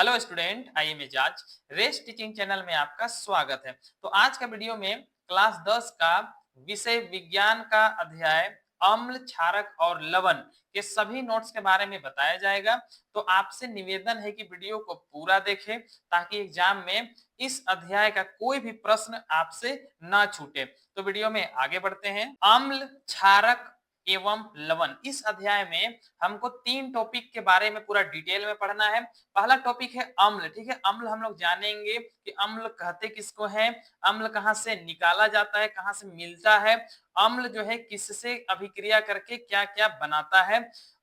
Hello student, I am Ejaz. Race teaching channel में आपका स्वागत है। तो आज का वीडियो में क्लास 10 का विषय विज्ञान का अध्याय अम्ल, क्षारक और लवण के सभी नोट्स के बारे में बताया जाएगा। तो आपसे निवेदन है कि वीडियो को पूरा देखें ताकि एग्जाम में इस अध्याय का कोई भी प्रश्न आपसे ना छूटे। तो वीडियो में आगे बढ़ते हैं। अम्ल, क्षारक एवं लवण, इस अध्याय में हमको 3 टॉपिक के बारे में पूरा डिटेल में पढ़ना है। पहला टॉपिक है अम्ल। ठीक है, अम्ल हम लोग जानेंगे कि अम्ल कहते किसको हैं, अम्ल कहाँ से निकाला जाता है, कहाँ से मिलता है, अम्ल जो है किससे अभिक्रिया करके क्या क्या बनाता है।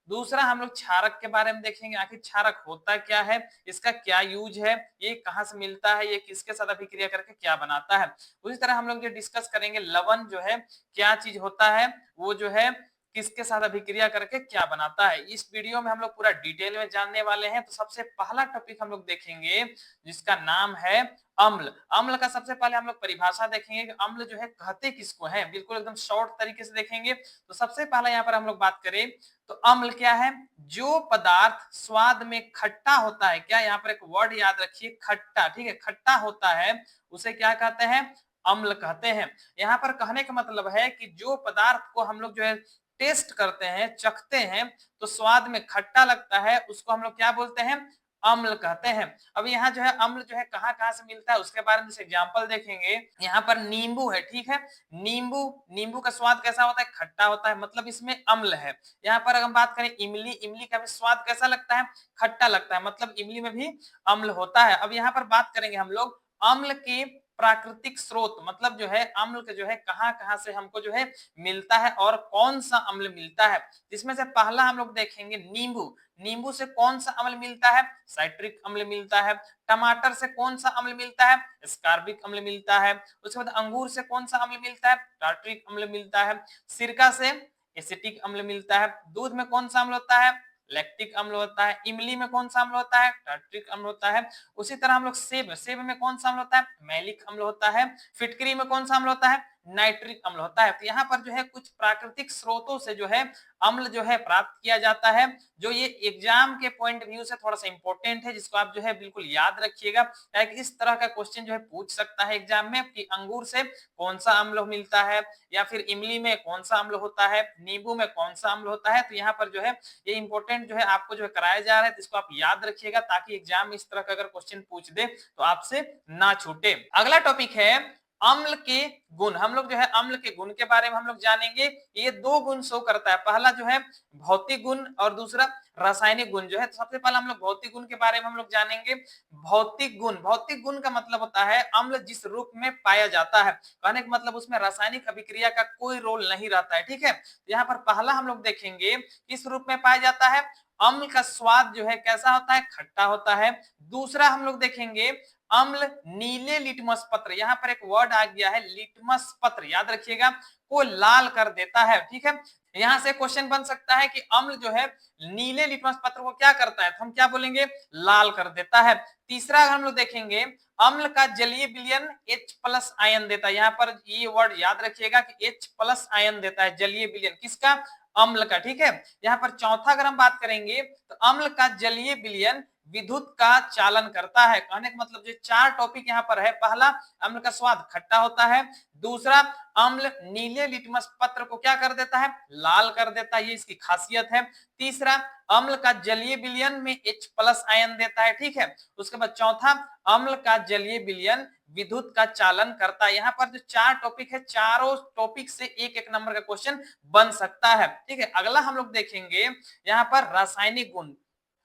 दूसरा हम लोग क्षारक के बारे में देखेंगे, आखिर क्षारक होता क्या है, इसका क्या यूज है, ये कहाँ से मिलता है, ये किसके साथ अभिक्रिया करके क्या बनाता है। उसी तरह हम लोग जो डिस्कस करेंगे लवण जो है क्या चीज होता है, वो जो है किसके साथ अभिक्रिया करके क्या बनाता है। इस वीडियो में हम लोग पूरा डिटेल में जानने वाले हैं। तो सबसे पहला टॉपिक हम लोग देखेंगे जिसका नाम है अम्ल। अम्ल का सबसे पहले हम लोग परिभाषा देखेंगे कि अम्ल जो है कहते किसको है, बिल्कुल एकदम शॉर्ट तरीके से देखेंगे। तो सबसे पहला यहाँ पर हम लोग बात करें तो अम्ल क्या है, जो पदार्थ स्वाद में खट्टा होता है, क्या यहाँ पर एक वर्ड याद रखिए, खट्टा। ठीक है, खट्टा होता है उसे क्या कहते हैं, अम्ल कहते हैं। यहाँ पर कहने का मतलब है कि जो पदार्थ को हम लोग जो है टेस्ट करते हैं, चखते हैं, तो स्वाद में खट्टा लगता है, उसको हम लोग क्या बोलते हैं, अम्ल कहते हैं। अब यहाँ जो है अम्ल जो है कहाँ कहाँ से मिलता है उसके बारे में जैसे एग्जांपल देखेंगे। यहाँ पर नींबू है, ठीक है, नींबू नींबू का स्वाद कैसा होता है, खट्टा होता है, मतलब इसमें अम्ल है। यहाँ पर अगर हम बात करें इमली, इमली का भी स्वाद कैसा लगता है, खट्टा लगता है, मतलब इमली में भी अम्ल होता है। अब यहाँ पर बात करेंगे हम लोग अम्ल के प्राकृतिक स्रोत, मतलब जो है अम्ल के जो है कहाँ कहाँ से हमको जो है मिलता है और कौन सा अम्ल मिलता है। जिसमें से पहला हम लोग देखेंगे नींबू। नींबू से कौन सा अम्ल मिलता है, साइट्रिक अम्ल मिलता है। टमाटर से कौन सा अम्ल मिलता है, स्कार्बिक अम्ल मिलता है। उसके बाद अंगूर से कौन सा अम्ल मिलता है, टार्ट्रिक अम्ल मिलता है। सिरका से एसिटिक अम्ल मिलता है। दूध में कौन सा अम्ल होता है, लैक्टिक अम्ल होता है। इमली में कौन सा अम्ल होता है, टार्ट्रिक अम्ल होता है। उसी तरह हम लोग सेब, सेब में कौन सा अम्ल होता है, मैलिक अम्ल होता है। फिटकरी में कौन सा अम्ल होता है, नाइट्रिक अम्ल होता है। तो यहाँ पर जो है कुछ प्राकृतिक स्रोतों से जो है अम्ल जो है प्राप्त किया जाता है, जो ये एग्जाम के पॉइंट व्यू से थोड़ा सा इंपॉर्टेंट है, जिसको आप जो है बिल्कुल याद रखिएगा। इस तरह का क्वेश्चन जो है पूछ सकता है एग्जाम में कि अंगूर से कौन सा अम्ल मिलता है, या फिर इमली में कौन सा अम्ल होता है, नींबू में कौन सा अम्ल होता है। तो यहाँ पर जो है ये इंपॉर्टेंट जो है आपको जो है कराया जा रहा है, तो इसको आप याद रखिएगा ताकि एग्जाम इस तरह का अगर क्वेश्चन पूछ दे तो आपसे ना छूटे। अगला टॉपिक है अम्ल के गुण। हम लोग जो है अम्ल के गुण के बारे में हम लोग जानेंगे। ये 2 गुण शो करता है, पहला जो है भौतिक गुण और दूसरा रासायनिक गुण जो है। तो सबसे पहले हम लोग भौतिक गुण के बारे में हम लोग जानेंगे। भौतिक गुण, भौतिक गुण का मतलब होता है अम्ल जिस रूप में पाया जाता है, कहने का मतलब उसमें रासायनिक अभिक्रिया का कोई रोल नहीं रहता है। ठीक है, तो यहाँ पर पहला हम लोग देखेंगे किस रूप में पाया जाता है, अम्ल का स्वाद जो है कैसा होता है, खट्टा होता है। दूसरा हम लोग देखेंगे अम्ल नीले लिटमस पत्र, यहाँ पर एक वर्ड आ गया है लिटमस पत्र, याद रखिएगा, को लाल कर देता है। ठीक है, यहाँ से क्वेश्चन बन सकता है कि अम्ल जो है नीले लिटमस पत्र को क्या करता है, तो हम क्या बोलेंगे, लाल कर देता है। तीसरा हम लोग देखेंगे अम्ल का जलीय विलयन H+ आयन देता है। यहाँ पर ये वर्ड याद रखिएगा कि H+ आयन देता है जलीय विलयन, किसका, अम्ल का। ठीक है, यहाँ पर चौथा अगर हम बात करेंगे तो अम्ल का जलीय विलयन विद्युत का चालन करता है। कहने का मतलब जो 4 टॉपिक यहाँ पर है, पहला अम्ल का स्वाद खट्टा होता है, दूसरा अम्ल नीले लिटमस पत्र को क्या कर देता है, लाल कर देता है, ये इसकी खासियत है। तीसरा अम्ल का जलीय विलयन में H+ आयन देता है। ठीक है, उसके बाद चौथा अम्ल का जलीय विलयन विद्युत का चालन करता है। यहाँ पर जो 4 टॉपिक है, चारों टॉपिक से एक एक नंबर का क्वेश्चन बन सकता है। ठीक है, अगला हम लोग देखेंगे यहाँ पर रासायनिक गुण।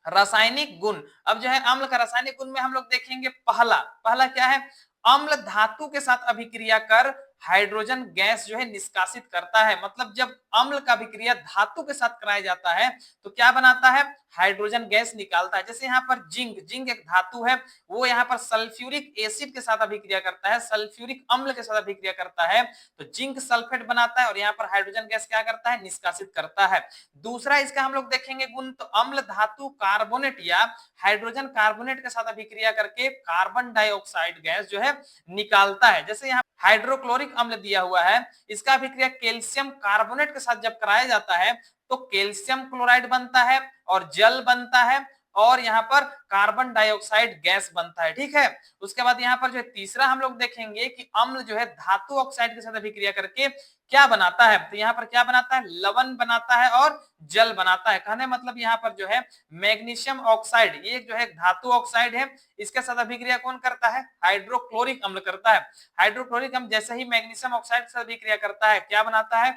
रासायनिक गुण, अब जो है अम्ल का रासायनिक गुण में हम लोग देखेंगे पहला, पहला क्या है, अम्ल धातु के साथ अभिक्रिया कर हाइड्रोजन गैस जो है निष्कासित करता है। मतलब जब अम्ल का अभिक्रिया धातु के साथ कराया जाता है तो क्या बनाता है, हाइड्रोजन गैस निकालता है। जैसे यहाँ पर जिंक, जिंक एक धातु है, वो यहाँ पर सल्फ्यूरिक एसिड के साथ अभिक्रिया करता है, सल्फ्यूरिक अम्ल के साथ अभिक्रिया करता है, तो जिंक सल्फेट बनाता है और यहाँ पर हाइड्रोजन गैस क्या करता है, निष्कासित करता है। दूसरा इसका हम लोग देखेंगे गुण, तो अम्ल धातु कार्बोनेट या हाइड्रोजन कार्बोनेट के साथ अभिक्रिया करके कार्बन डाइऑक्साइड गैस जो है निकालता है। जैसे यहाँ हाइड्रोक्लोरिक अम्ल दिया हुआ है, इसका अभिक्रिया कैल्शियम कार्बोनेट के साथ जब कराया जाता है तो कैल्शियम क्लोराइड बनता है और जल बनता है, और यहाँ पर कार्बन डाइऑक्साइड गैस बनता है। ठीक है, उसके बाद यहाँ पर जो है तीसरा हम लोग देखेंगे कि अम्ल जो है धातु ऑक्साइड के साथ अभिक्रिया करके क्या बनाता है, तो यहाँ पर क्या बनाता है, लवण बनाता है और जल बनाता है। कहने मतलब यहाँ पर जो है मैग्नीशियम ऑक्साइड, ये जो है धातु ऑक्साइड है, इसके साथ अभिक्रिया कौन करता है, हाइड्रोक्लोरिक अम्ल करता है। हाइड्रोक्लोरिक अम्ल जैसे ही मैग्नीशियम ऑक्साइड के साथ अभिक्रिया करता है क्या बनाता है,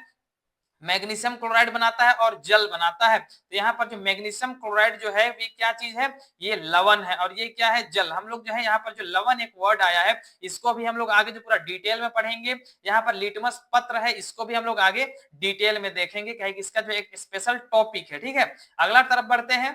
मैग्नीशियम क्लोराइड बनाता है और जल बनाता है। तो यहाँ पर जो मैग्नीशियम क्लोराइड जो है ये क्या चीज है, ये लवण है, और ये क्या है, जल। हम लोग जो है यहाँ पर जो लवण एक वर्ड आया है इसको भी हम लोग आगे जो पूरा डिटेल में पढ़ेंगे। यहाँ पर लिटमस पत्र है, इसको भी हम लोग आगे डिटेल में देखेंगे, क्या इसका जो एक स्पेशल टॉपिक है। ठीक है, अगला तरफ बढ़ते हैं,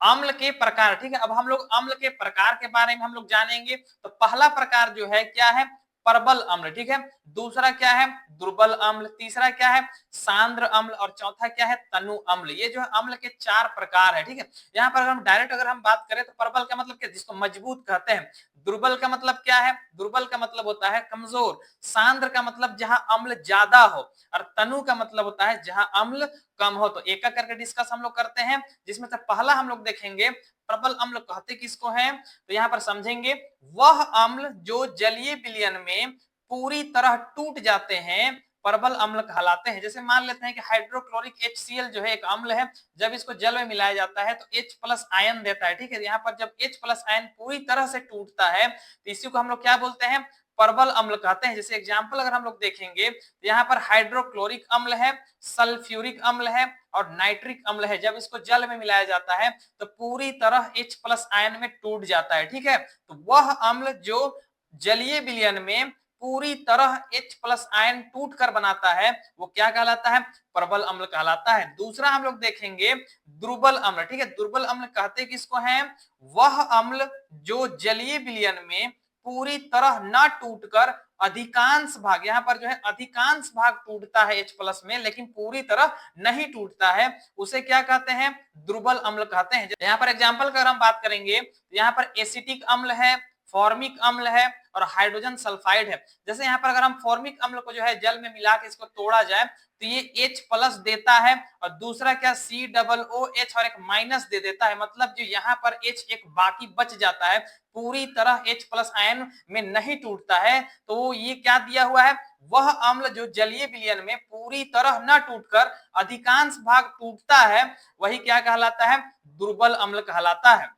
अम्ल के प्रकार। ठीक है, अब हम लोग अम्ल के प्रकार के बारे में हम लोग जानेंगे। तो पहला प्रकार जो है क्या है, प्रबल अम्ल। ठीक है, दूसरा क्या है, दुर्बल अम्ल, तीसरा क्या है, सांद्र अम्ल, और चौथा क्या है, तनु अम्ल। ये जो है अम्ल के 4 प्रकार है। ठीक है, यहाँ पर हम डायरेक्ट अगर हम बात करें तो प्रबल का मतलब क्या, जिसको मजबूत कहते हैं। दुर्बल का मतलब क्या है, दुर्बल का मतलब होता है कमजोर। सांद्र का मतलब जहां अम्ल ज्यादा हो, और तनु का मतलब होता है जहां अम्ल कम हो। तो एक एक करके डिस्कस हम लोग करते हैं, जिसमें से पहला हम लोग देखेंगे प्रबल अम्ल कहते किसको हैं। तो यहाँ पर समझेंगे, वह अम्ल जो जलीय विलयन में पूरी तरह टूट जाते हैं प्रबल अम्ल कहलाते हैं। जैसे मान लेते हैं कि हाइड्रोक्लोरिक HCl जो है एक अम्ल है, जब इसको जल में मिलाया जाता है तो H प्लस आयन देता है। ठीक है, यहाँ पर जब H प्लस आयन पूरी तरह से टूटता है तो इसी को हम लोग क्या बोलते हैं, प्रबल अम्ल कहते हैं। जैसे एग्जाम्पल अगर हम लोग देखेंगे तो यहाँ पर हाइड्रोक्लोरिक अम्ल है, सल्फ्यूरिक अम्ल है और नाइट्रिक अम्ल है। जब इसको जल में मिलाया जाता है तो पूरी तरह H प्लस आयन में टूट जाता है। ठीक है, तो वह अम्ल जो जलीय विलयन में पूरी तरह H प्लस आयन टूट कर बनाता है वो क्या कहलाता है, प्रबल अम्ल कहलाता है। दूसरा हम लोग देखेंगे दुर्बल अम्ल। ठीक है, दुर्बल अम्ल कहते किसको हैं, वह अम्ल जो जलीय विलयन में पूरी तरह न टूटकर अधिकांश भाग, यहाँ पर जो है अधिकांश भाग टूटता है H प्लस में, लेकिन पूरी तरह नहीं टूटता है, उसे क्या कहते हैं, दुर्बल अम्ल कहते हैं। यहाँ पर एग्जाम्पल अगर हम बात करेंगे, यहाँ पर एसिटिक अम्ल है, फॉर्मिक अम्ल है और हाइड्रोजन सल्फाइड है। जैसे यहाँ पर अगर हम फॉर्मिक अम्ल को जो है जल में मिला के इसको तोड़ा जाए तो ये H प्लस देता है, और दूसरा क्या, COOH और एक माइनस दे देता है। मतलब जो यहाँ पर H एक बाकी बच जाता है, पूरी तरह H प्लस आयन में नहीं टूटता है, तो ये क्या दिया हुआ है, वह अम्ल जो जलीय विलयन में पूरी तरह न टूटकर अधिकांश भाग टूटता है, वही क्या कहलाता है, दुर्बल अम्ल कहलाता है।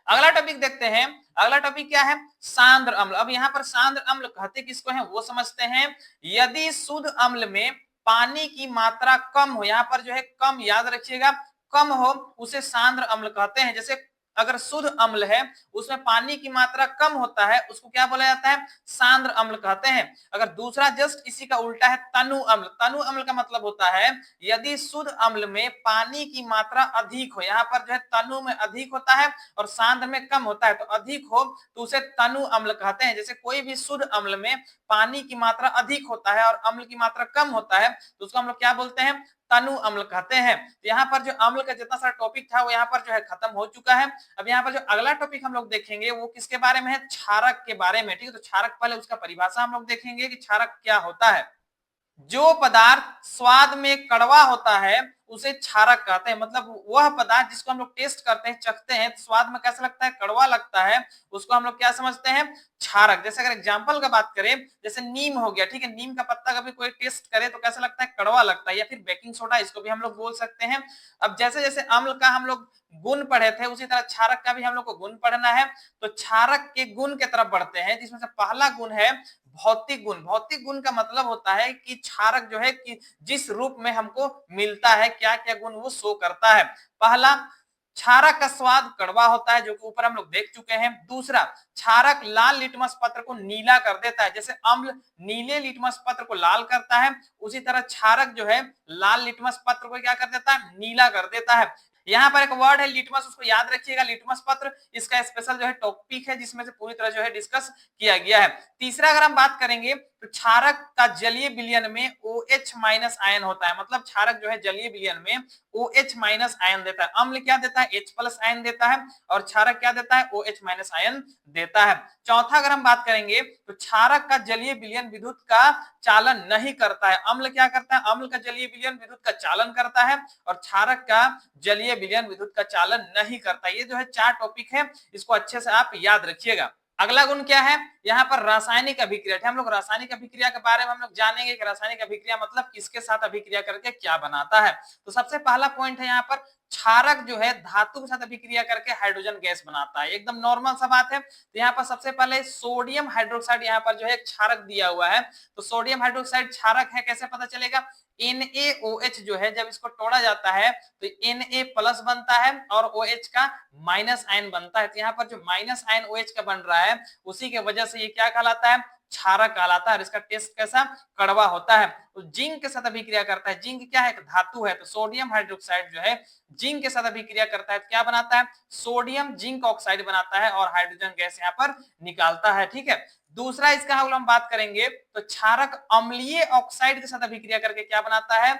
अगला टॉपिक देखते हैं, अगला टॉपिक क्या है, सांद्र अम्ल। अब यहाँ पर सांद्र अम्ल कहते किसको हैं वो समझते हैं। यदि शुद्ध अम्ल में पानी की मात्रा कम हो, यहाँ पर जो है कम, याद रखिएगा, कम हो, उसे सांद्र अम्ल कहते हैं। जैसे अगर शुद्ध अम्ल है उसमें पानी की मात्रा कम होता है, उसको क्या बोला जाता है, सांद्र अम्ल कहते हैं। अगर दूसरा जस्ट इसी का उल्टा है, तनु अम्ल। तनु अम्ल का मतलब होता है यदि शुद्ध अम्ल में पानी की मात्रा अधिक हो, यहाँ पर जो है तनु में अधिक होता है और सांद्र में कम होता है, तो अधिक हो तो उसे तनु अम्ल कहते हैं। जैसे कोई भी शुद्ध अम्ल में पानी की मात्रा अधिक होता है और अम्ल की मात्रा कम होता है तो उसको हम लोग क्या बोलते हैं, तनु अम्ल कहते हैं। यहाँ पर जो अम्ल का जितना सारा टॉपिक था वो यहाँ पर जो है खत्म हो चुका है। अब यहाँ पर जो अगला टॉपिक हम लोग देखेंगे वो किसके बारे में है, क्षारक के बारे में। ठीक है, तो क्षारक, पहले उसका परिभाषा हम लोग देखेंगे कि क्षारक क्या होता है। जो पदार्थ स्वाद में कड़वा होता है उसे क्षारक कहते हैं। मतलब वह पदार्थ जिसको हम लोग टेस्ट करते हैं, चखते हैं, तो स्वाद में कैसा लगता है, कड़वा लगता है, उसको हम लोग क्या समझते हैं, क्षारक। जैसे अगर एग्जांपल का बात करें, जैसे नीम हो गया। ठीक है, नीम का पत्ता कभी कोई टेस्ट करे तो कैसा लगता है, कड़वा लगता है। या फिर बेकिंग सोडा, इसको भी हम लोग बोल सकते हैं। अब जैसे जैसे अम्ल का हम लोग गुण पढ़े थे उसी तरह क्षारक का भी हम लोग को गुण पढ़ना है। तो क्षारक के गुण की तरफ बढ़ते हैं, जिसमें से पहला गुण है भौतिक गुण। भौतिक गुण का मतलब होता है कि क्षारक जो है कि जिस रूप में हमको मिलता है, क्या क्या गुण वो शो करता है। पहला, क्षारक का स्वाद कड़वा होता है, जो कि ऊपर हम लोग देख चुके हैं। दूसरा, क्षारक लाल लिटमस पत्र को नीला कर देता है। जैसे अम्ल नीले लिटमस पत्र को लाल करता है, उसी तरह क्षारक जो है लाल लिटमस पत्र को क्या कर देता है, नीला कर देता है। यहाँ पर एक वर्ड है लिटमस, उसको याद रखिएगा, लिटमस पत्र। इसका स्पेशल जो है टॉपिक है जिसमें से पूरी तरह जो है डिस्कस किया गया है। तीसरा अगर हम बात करेंगे तो क्षारक का जलीय विलयन में OH माइनस आयन होता है, मतलब क्षारक जो है जलीय विलयन में OH माइनस आयन देता है। अम्ल क्या देता है? H प्लस आयन देता है, और क्षारक क्या देता है? OH माइनस आयन देता है। चौथा अगर हम बात करेंगे तो क्षारक का जलीय विलयन विद्युत का चालन नहीं करता है। अम्ल क्या करता है? अम्ल का जलीय विलयन विद्युत का चालन करता है, और क्षारक का जलीय विलयन विद्युत का चालन नहीं करता। ये जो है 4 टॉपिक है, इसको अच्छे से आप याद रखिएगा। अगला गुण क्या है? यहाँ पर रासायनिक अभिक्रिया। हम लोग रासायनिक अभिक्रिया के बारे में हम लोग जानेंगे कि रासायनिक अभिक्रिया मतलब किसके साथ अभिक्रिया करके क्या बनाता है। तो सबसे पहला पॉइंट है यहाँ पर, क्षारक जो है धातु के साथ अभिक्रिया करके हाइड्रोजन गैस बनाता है। एकदम नॉर्मल सा बात है। तो यहाँ पर सबसे पहले सोडियम हाइड्रोक्साइड यहाँ पर जो है क्षारक दिया हुआ है, तो सोडियम हाइड्रोक्साइड क्षारक है, कैसे पता चलेगा? NaOH जो है जब इसको तोड़ा जाता है तो Na प्लस बनता है और OH का माइनस आयन बनता है। तो यहाँ पर जो माइनस आयन OH का बन रहा है उसी के वजह से ये क्या कहलाता है? क्षारक कहलाता है। इसका टेस्ट कैसा? कड़वा होता है। तो जिंक के साथ अभिक्रिया करता है। जिंक क्या है? एक धातु है। तो सोडियम हाइड्रोक्साइड जो है जिंक के साथ अभिक्रिया करता है तो क्या बनाता है? सोडियम जिंक ऑक्साइड बनाता है और हाइड्रोजन गैस यहाँ पर निकालता है। ठीक है। दूसरा इसका हम बात करेंगे तो क्षारक अम्लीय ऑक्साइड के साथ अभिक्रिया करके क्या बनाता है?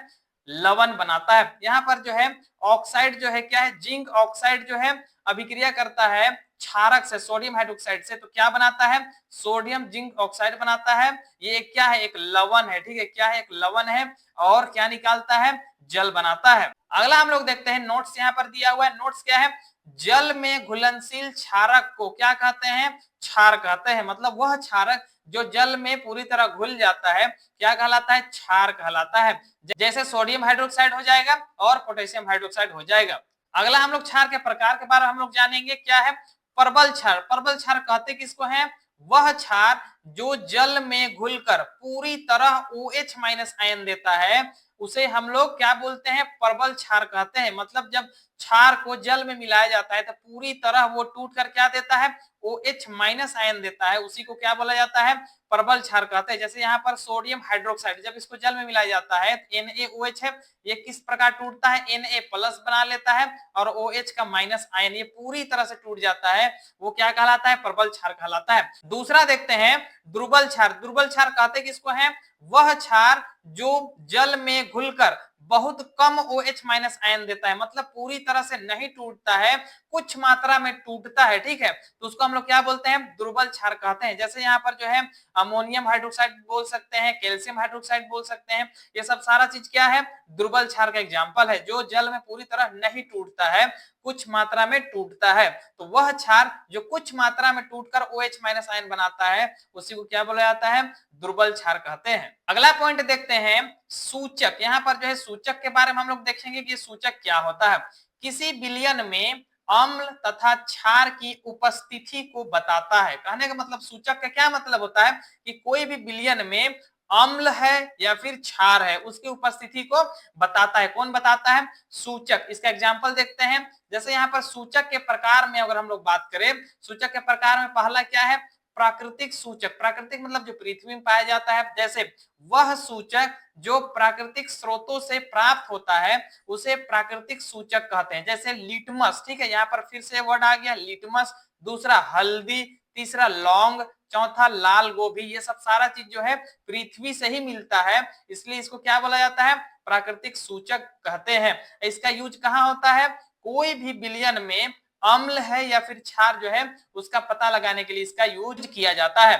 लवण बनाता है। यहाँ पर जो है ऑक्साइड जो है क्या है? जिंक ऑक्साइड जो है अभिक्रिया करता है क्षारक से, सोडियम हाइड्रोक्साइड से, तो क्या बनाता है? सोडियम जिंक ऑक्साइड बनाता है। ये क्या है? एक लवण है। ठीक है, क्या है? एक लवण है, और क्या निकालता है? जल बनाता है। अगला हम लोग देखते हैं, नोट्स यहाँ पर दिया हुआ है। नोट्स क्या है? जल में घुलनशील क्षारक को क्या कहते हैं? क्षार कहते हैं। मतलब वह क्षारक जो जल में पूरी तरह घुल जाता है क्या कहलाता है? क्षार कहलाता है। जैसे सोडियम हाइड्रोक्साइड हो जाएगा और पोटेशियम हाइड्रोक्साइड हो जाएगा। अगला हम लोग क्षार के प्रकार के बारे में हम लोग जानेंगे। क्या है? परबल क्षार। परबल क्षार कहते किसको हैं? वह क्षार जो जल में घुलकर पूरी तरह OH माइनस आयन देता है उसे हम लोग क्या बोलते हैं? परबल क्षार कहते हैं। मतलब जब क्षार को जल में मिलाया जाता है तो पूरी तरह वो टूट कर क्या देता है? OH माइनस आयन देता है, उसी को क्या बोला जाता है? परबल क्षार कहते हैं। जैसे यहाँ पर सोडियम हाइड्रोक्साइड जब इसको जल में मिलाया जाता है NaOH है, ये किस प्रकार टूटता है? Na प्लस बना लेता है और OH का माइनस आयन ये पूरी तरह से टूट जाता है, वो क्या कहलाता है? परबल क्षार कहलाता है। दूसरा देखते हैं दुर्बल क्षार। दुर्बल क्षार कहते किसको है? वह क्षार जो जल में घुलकर बहुत कम OH माइनस आयन देता है, मतलब पूरी तरह से नहीं टूटता है, कुछ मात्रा में टूटता है। ठीक है, तो उसको हम लोग क्या बोलते हैं? दुर्बल क्षार कहते हैं। जैसे यहाँ पर जो है अमोनियम हाइड्रोक्साइड बोल सकते हैं, कैल्शियम हाइड्रोक्साइड बोल सकते हैं, ये सब सारा चीज क्या है? दुर्बल क्षार का एग्जाम्पल है, जो जल में पूरी तरह नहीं टूटता है, कुछ मात्रा में टूटता है। तो वह क्षार जो कुछ मात्रा में टूटकर OH माइनस आयन बनाता है उसी को क्या बोला जाता है? दुर्बल क्षार कहते हैं। अगला पॉइंट देखते हैं सूचक। यहाँ पर जो है सूचक के बारे में हम लोग देखेंगे कि सूचक क्या होता है। किसी विलयन में अम्ल तथा क्षार की उपस्थिति को बताता है। कहने का मतलब सूचक का क्या मतलब होता है कि कोई भी विलयन में अम्ल है या फिर क्षार है उसकी उपस्थिति को बताता है। कौन बताता है? सूचक। इसका एग्जांपल देखते हैं। जैसे यहाँ पर सूचक के प्रकार में अगर हम लोग बात करें, सूचक के प्रकार में पहला क्या है? प्राकृतिक सूचक। प्राकृतिक मतलब जो पृथ्वी में पाया जाता है। जैसे वह सूचक जो प्राकृतिक स्रोतों से प्राप्त होता है उसे प्राकृतिक सूचक कहते हैं। जैसे लिटमस। ठीक है, यहाँ पर फिर से वर्ड आ गया लिटमस। दूसरा हल्दी, तीसरा लौंग, चौथा लाल गोभी। ये सब सारा चीज जो है पृथ्वी से ही मिलता है, इसलिए इसको क्या बोला जाता है? प्राकृतिक सूचक कहते हैं। इसका यूज कहाँ होता है? कोई भी विलयन में अम्ल है या फिर क्षार जो है उसका पता लगाने के लिए इसका यूज किया जाता है।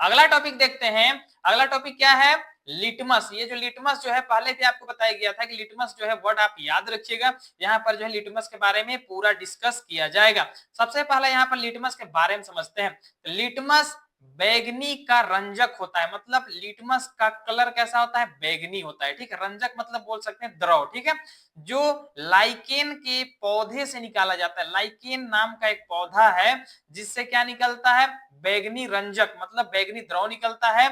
अगला टॉपिक देखते हैं। अगला टॉपिक क्या है? लिटमस। ये जो लिटमस जो है पहले भी आपको बताया गया था कि लिटमस जो है वर्ड आप याद रखिएगा। यहाँ पर जो है लिटमस के बारे में पूरा डिस्कस किया जाएगा। सबसे पहले यहाँ पर लिटमस के बारे में समझते हैं। लिटमस बैगनी का रंजक होता है। मतलब लिटमस का कलर कैसा होता है? बैगनी होता है। ठीक है, रंजक मतलब बोल सकते हैं द्रव। ठीक है, जो लाइकेन के पौधे से निकाला जाता है। लाइकेन नाम का एक पौधा है जिससे क्या निकलता है? बैगनी रंजक मतलब बैगनी द्रव निकलता है।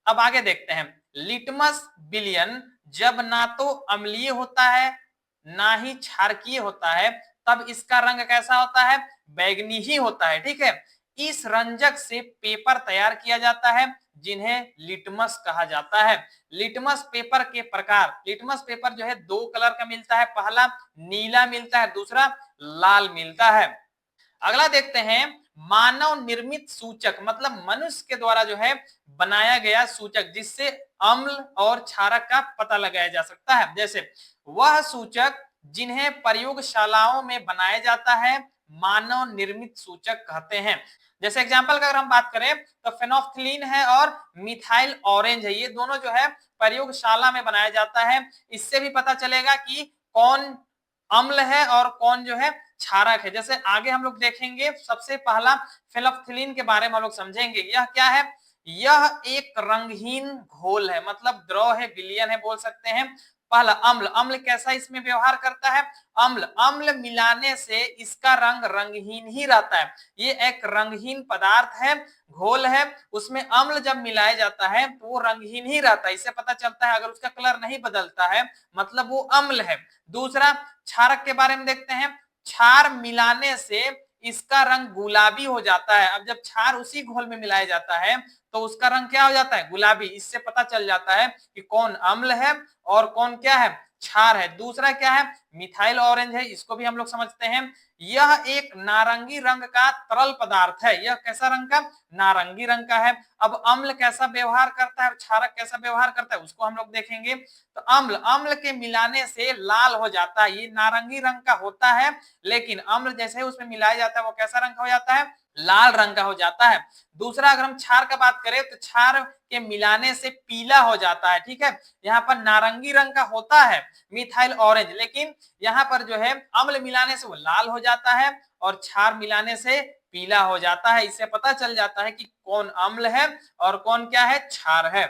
अब आगे देखते हैं। लिटमस विलयन जब ना तो अम्लीय होता है ना ही क्षारकीय होता है तब इसका रंग कैसा होता है? बैगनी ही होता है। ठीक है, इस रंजक से पेपर तैयार किया जाता है जिन्हें लिटमस कहा जाता है। लिटमस पेपर के प्रकार। लिटमस पेपर जो है दो कलर का मिलता है, पहला नीला मिलता है, दूसरा लाल मिलता है। अगला देखते हैं मानव निर्मित सूचक, मतलब मनुष्य के द्वारा जो है बनाया गया सूचक जिससे अम्ल और क्षारक का पता लगाया जा सकता है। जैसे वह सूचक जिन्हें प्रयोगशालाओं में बनाया जाता है मानव निर्मित सूचक कहते हैं। जैसे एग्जांपल का अगर हम बात करें तो फेनोल्फथलीन है और मिथाइल ऑरेंज है, ये दोनों जो है प्रयोगशाला में बनाया जाता है। इससे भी पता चलेगा कि कौन अम्ल है और कौन जो है क्षारक है। जैसे आगे हम लोग देखेंगे, सबसे पहला फेनोल्फथलीन के बारे में हम लोग समझेंगे। यह क्या है? यह एक रंगहीन घोल है, मतलब द्रव है, विलयन है बोल सकते हैं। पहला अम्ल, अम्ल कैसा इसमें व्यवहार करता है? अम्ल, अम्ल मिलाने से इसका रंग रंगहीन ही रहता है। ये एक रंगहीन पदार्थ है, घोल है, उसमें अम्ल जब मिलाया जाता है तो वो रंगहीन ही रहता है। इससे पता चलता है अगर उसका कलर नहीं बदलता है मतलब वो अम्ल है। दूसरा क्षारक के बारे में देखते हैं। क्षार मिलाने से इसका रंग गुलाबी हो जाता है। अब जब क्षार उसी घोल में मिलाया जाता है तो उसका रंग क्या हो जाता है? गुलाबी। इससे पता चल जाता है कि कौन अम्ल है और कौन क्या है? क्षार है। दूसरा क्या है? मिथाइल ऑरेंज है, इसको भी हम लोग समझते हैं। यह एक नारंगी रंग का तरल पदार्थ है। यह कैसा रंग का? नारंगी रंग का है। अब अम्ल कैसा व्यवहार करता है और क्षारक कैसा व्यवहार करता है उसको हम लोग देखेंगे। तो अम्ल, अम्ल के मिलाने से लाल हो जाता है, ये नारंगी रंग का होता है, लेकिन अम्ल जैसे ही उसमें मिलाया जाता है वो कैसा रंग का हो जाता है? लाल रंग का हो जाता है। दूसरा अगर हम क्षार का बात करें तो क्षार के मिलाने से पीला हो जाता है। ठीक है, यहाँ पर नारंगी रंग का होता है मिथाइल ऑरेंज, लेकिन यहाँ पर जो है अम्ल मिलाने से वो लाल हो जाता है और क्षार मिलाने से पीला हो जाता है। इससे पता चल जाता है कि कौन अम्ल है और कौन क्या है? क्षार है।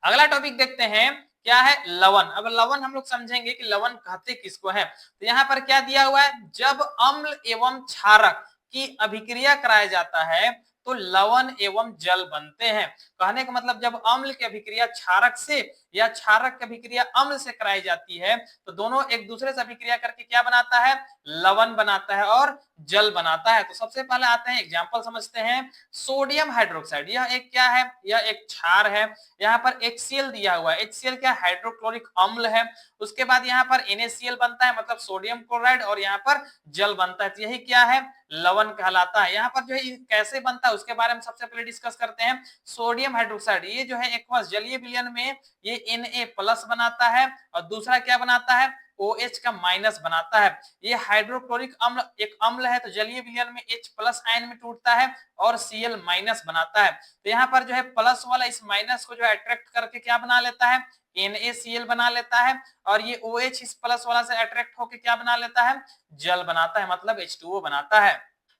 अगला टॉपिक देखते हैं, क्या है? लवण। अब लवण हम लोग समझेंगे कि लवण कहते किसको है। तो यहाँ पर क्या दिया हुआ है? जब अम्ल एवं क्षारक की अभिक्रिया कराया जाता है तो लवण एवं जल बनते हैं। कहने का मतलब जब अम्ल की अभिक्रिया क्षारक से या क्षारक की अभिक्रिया अम्ल से कराई जाती है तो दोनों एक दूसरे से अभिक्रिया करके क्या बनाता है? लवण बनाता है और जल बनाता है। तो सबसे पहले आते हैं, एग्जाम्पल समझते हैं। सोडियम हाइड्रोक्साइड, यह एक क्या है? यह एक क्षार है। यहाँ पर HCl दिया हुआ है। HCl क्या? हाइड्रोक्लोरिक अम्ल है। उसके बाद यहाँ पर NaCl बनता है, मतलब सोडियम क्लोराइड, और यहाँ पर जल बनता है। तो यही क्या है? लवण कहलाता है। यहाँ पर जो है कैसे बनता है उसके बारे में सबसे पहले डिस्कस करते हैं। सोडियम हाइड्रोक्साइड ये जो है एक्वस जलीय विलयन में ये Na+ बनाता है और दूसरा क्या बनाता है? OH का माइनस बनाता है। ये हाइड्रोक्लोरिक अम्ल एक अम्ल है तो जलीय विलयन में H+ आयन में टूटता है और Cl- बनाता है। तो यहाँ पर जो है प्लस वाला इस माइनस को जो है अट्रैक्ट करके क्या बना लेता है? NaCl बना लेता है और ये OH इस प्लस वाला से अट्रैक्ट होकर क्या बना लेता है? जल बनाता है, मतलब H2O बनाता है।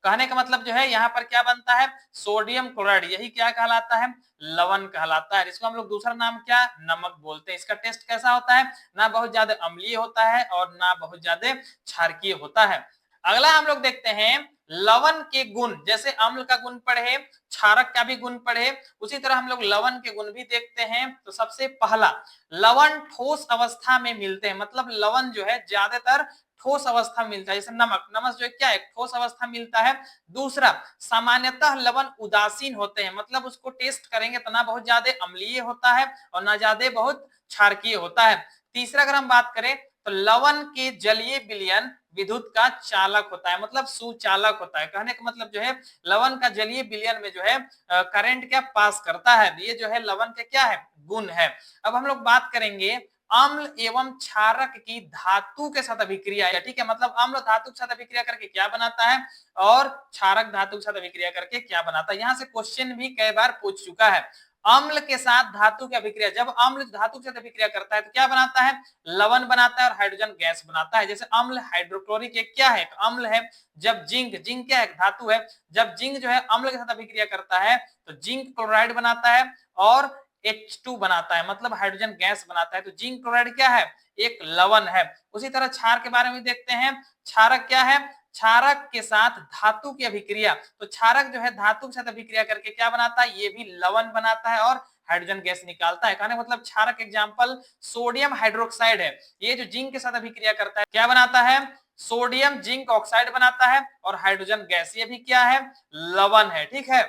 कहने का मतलब जो है यहाँ पर क्या बनता है? सोडियम क्लोराइड, यही क्या कहलाता है? लवण कहलाता है। इसको हम लोग दूसरा नाम क्या? नमक बोलते हैं। इसका टेस्ट कैसा होता है? ना बहुत ज्यादा अम्लीय होता है और ना बहुत ज्यादा क्षारकीय होता है। अगला हम लोग देखते हैं लवण के गुण। जैसे अम्ल का गुण पढ़े, क्षारक का भी गुण पढ़े, उसी तरह हम लोग लवण के गुण भी देखते हैं। तो सबसे पहला, लवण ठोस अवस्था में मिलते हैं, मतलब लवण जो है ज्यादातर ठोस अवस्था में मिलता है। जैसे नमक, नमक जो है क्या है? ठोस अवस्था मिलता है। दूसरा, सामान्यतः लवण उदासीन होते हैं, मतलब उसको टेस्ट करेंगे तो ना बहुत ज्यादा अम्लीय होता है और ना ज्यादा बहुत क्षारकीय होता है। तीसरा अगर हम बात करें तो लवण के जलीय विलयन विद्युत का चालक होता है, मतलब सुचालक होता है। कहने का मतलब जो है लवण का जलीय विलयन में जो है करंट क्या पास करता है। ये जो है लवण के क्या है? गुण है। अब हम लोग बात करेंगे अम्ल एवं क्षारक की धातु के साथ अभिक्रिया। ठीक है, मतलब अम्ल धातु के साथ अभिक्रिया करके क्या बनाता है और क्षारक धातु के साथ अभिक्रिया करके क्या बनाता है। यहाँ से क्वेश्चन भी कई बार पूछ चुका है। अम्ल के साथ धातु की अभिक्रिया, जब अम्ल धातु के साथ अभिक्रिया करता है तो क्या बनाता है? लवण बनाता है और हाइड्रोजन गैस बनाता है। जैसे अम्ल हाइड्रोक्लोरिक एक क्या है? एक अम्ल है। जब जिंक, जिंक क्या है? धातु है। जब जिंक जो है अम्ल के साथ अभिक्रिया करता है तो जिंक क्लोराइड बनाता है और H2 बनाता है, मतलब हाइड्रोजन गैस बनाता है। तो जिंक क्लोराइड क्या है? एक लवण है। उसी तरह क्षार के बारे में देखते हैं। क्षारक क्या है? क्षारक के साथ धातु की अभिक्रिया, तो क्षारक जो है धातु के साथ अभिक्रिया करके क्या बनाता है? ये भी लवण बनाता है और हाइड्रोजन गैस निकालता है। कहने मतलब क्षारक एग्जांपल सोडियम हाइड्रोक्साइड है। ये जो जिंक के साथ अभिक्रिया करता है क्या बनाता है? सोडियम जिंक ऑक्साइड बनाता है और हाइड्रोजन गैस, ये भी क्या है? लवण है। ठीक है,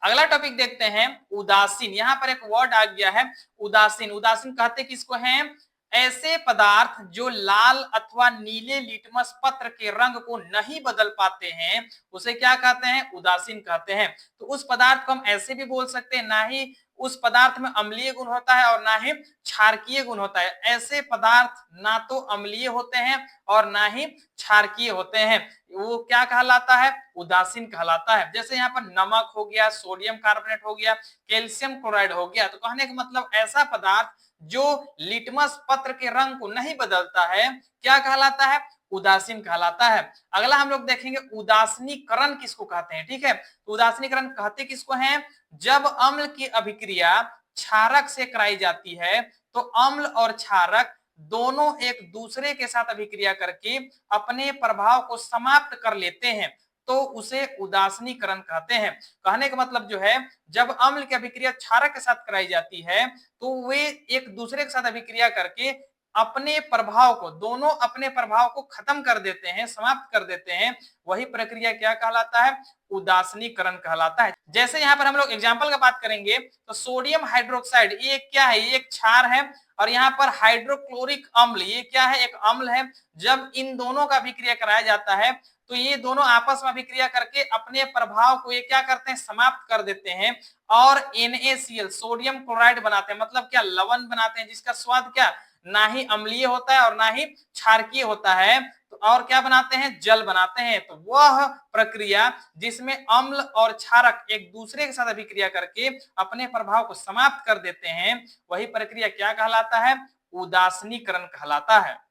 अगला टॉपिक देखते हैं उदासीन। यहाँ पर एक वर्ड आ गया है उदासीन। उदासीन कहते किसको हैं? ऐसे पदार्थ जो लाल अथवा नीले लिटमस पत्र के रंग को नहीं बदल पाते हैं उसे क्या कहते हैं, उदासीन कहते हैं। तो उस पदार्थ को हम ऐसे भी बोल सकते हैं, ना ही उस पदार्थ में अम्लीय गुण होता है और ना ही क्षारकीय गुण होता है। ऐसे पदार्थ ना तो अम्लीय होते हैं और ना ही क्षारकीय होते हैं, वो क्या कहलाता है, उदासीन कहलाता है। जैसे यहाँ पर नमक हो गया, सोडियम कार्बोनेट हो गया, कैल्शियम क्लोराइड हो गया। तो कहने का मतलब ऐसा पदार्थ जो लिटमस पत्र के रंग को नहीं बदलता है क्या कहलाता है, उदासीन कहलाता है। अगला हम लोग देखेंगे उदासीनीकरण किसको कहते हैं। ठीक है, तो उदासीनीकरण कहते किसको हैं, जब अम्ल की अभिक्रिया क्षारक से कराई जाती है तो अम्ल और क्षारक दोनों एक दूसरे के साथ अभिक्रिया करके अपने प्रभाव को समाप्त कर लेते हैं, तो उसे उदासीनीकरण कहते हैं। कहने का मतलब जो है, जब अम्ल की अभिक्रिया क्षारक के साथ कराई जाती है तो वे एक दूसरे के साथ अभिक्रिया करके अपने प्रभाव को, दोनों अपने प्रभाव को खत्म कर देते हैं, समाप्त कर देते हैं। वही प्रक्रिया क्या कहलाता है, उदासीनीकरण कहलाता है। जैसे यहाँ पर हम लोग एग्जाम्पल का बात करेंगे तो सोडियम हाइड्रोक्साइड ये क्या है, ये एक क्षार है, और यहाँ पर हाइड्रोक्लोरिक अम्ल ये क्या है, एक अम्ल है। जब इन दोनों का अभिक्रिया कराया जाता है तो ये दोनों आपस में अभिक्रिया करके अपने प्रभाव को ये क्या करते हैं, समाप्त कर देते हैं और NaCl सोडियम क्लोराइड बनाते हैं। मतलब क्या, लवण बनाते हैं, जिसका स्वाद क्या, ना ही अम्लीय होता है और ना ही क्षारकीय होता है। तो और क्या बनाते हैं, जल बनाते हैं। तो वह प्रक्रिया जिसमें अम्ल और क्षारक एक दूसरे के साथ अभिक्रिया करके अपने प्रभाव को समाप्त कर देते हैं, वही प्रक्रिया क्या कहलाता है, उदासीनीकरण कहलाता है।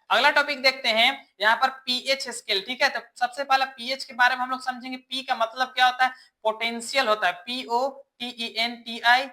अगला टॉपिक देखते हैं, यहाँ पर पीएच स्केल। ठीक है, तो सबसे पहले पीएच के बारे में हम लोग समझेंगे। पी का मतलब क्या होता है, पोटेंशियल होता है, POTENTIAL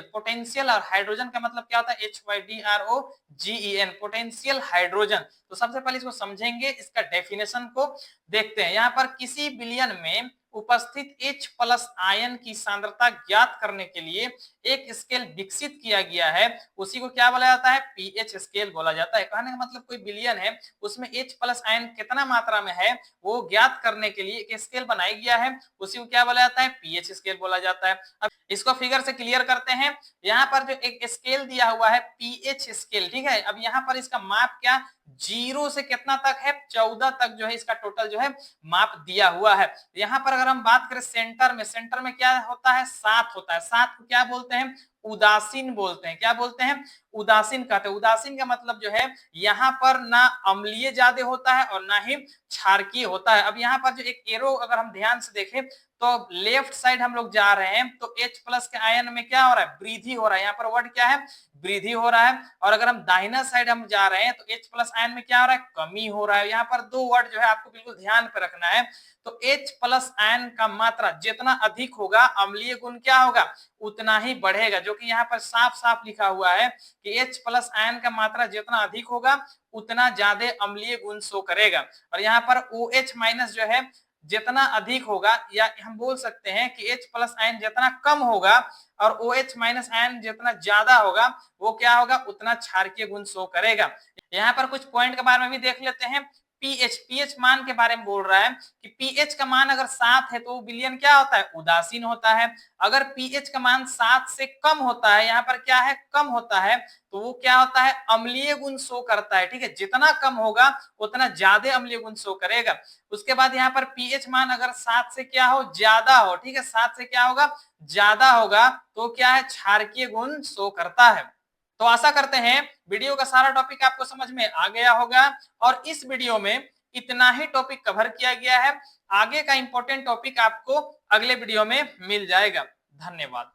पोटेंशियल। और हाइड्रोजन का मतलब क्या होता है, HYDROGEN पोटेंशियल हाइड्रोजन। तो सबसे पहले इसको समझेंगे, इसका डेफिनेशन को देखते हैं। यहाँ पर किसी विलयन में उपस्थित H प्लस आयन की सांद्रता ज्ञात करने के लिए एक स्केल विकसित किया गया है, उसी को क्या बोला जाता है, पीएच स्केल बोला जाता है। कहने का मतलब कोई विलयन है, उसमें H प्लस आयन कितना मात्रा में है वो ज्ञात करने के लिए एक स्केल बनाया गया है, उसी को क्या बोला जाता है, पीएच स्केल बोला जाता है। अब इसको फिगर से क्लियर करते हैं। यहाँ पर जो एक स्केल दिया हुआ है पीएच स्केल, ठीक है। अब यहाँ पर इसका माप क्या, 0 से कितना तक है, 14 तक जो है इसका टोटल जो है माप दिया हुआ है। यहाँ पर अगर हम बात करें सेंटर में, सेंटर में क्या होता है, 7 होता है। 7 को क्या बोलते हैं, उदासीन बोलते हैं। क्या बोलते हैं, उदासीन कहते हैं। उदासीन का मतलब जो है, यहाँ पर ना अम्लीय ज्यादा होता है और ना ही क्षारकीय होता है। अब यहाँ पर जो एक एरो अगर हम ध्यान से देखें तो लेफ्ट साइड हम लोग जा रहे हैं तो H प्लस के आयन में क्या हो रहा है, वृद्धि हो रहा है। यहाँ पर वर्ड क्या है, वृद्धि हो रहा है। और अगर हम दाहिना साइड हम जा रहे हैं तो H प्लस आयन में क्या हो रहा है, कमी हो रहा है। यहाँ पर दो वर्ड जो है आपको बिल्कुल ध्यान पे रखना है। तो H प्लस आयन का मात्रा जितना अधिक होगा, अम्लीय गुण क्या होगा, उतना ही बढ़ेगा। जो कि यहाँ पर साफ साफ लिखा हुआ है कि H प्लस आयन का मात्रा जितना अधिक होगा उतना ज्यादा अम्लीय गुण शो करेगा। और यहाँ पर OH माइनस जो है जितना अधिक होगा, या हम बोल सकते हैं कि H प्लस आयन जितना कम होगा और OH माइनस आयन जितना ज्यादा होगा, वो क्या होगा, उतना क्षारकीय गुण शो करेगा। यहाँ पर कुछ पॉइंट के बारे में भी देख लेते हैं। पीएच मान के बारे में बोल रहा है कि पीएच का मान अगर 7 है तो विलयन क्या होता है, उदासीन होता है। अगर पीएच का मान 7 से कम होता है, यहाँ पर क्या है, कम होता है, तो वो क्या होता है, अम्लीय गुण शो करता है। ठीक है, जितना कम होगा उतना ज्यादा अम्लीय गुण शो करेगा। उसके बाद यहाँ पर पीएच मान अगर 7 से क्या हो, ज्यादा हो, ठीक है, 7 से क्या होगा, ज्यादा होगा, तो क्या है, क्षारकीय गुण शो करता है। तो आशा करते हैं वीडियो का सारा टॉपिक आपको समझ में आ गया होगा, और इस वीडियो में इतना ही टॉपिक कवर किया गया है। आगे का इंपॉर्टेंट टॉपिक आपको अगले वीडियो में मिल जाएगा। धन्यवाद।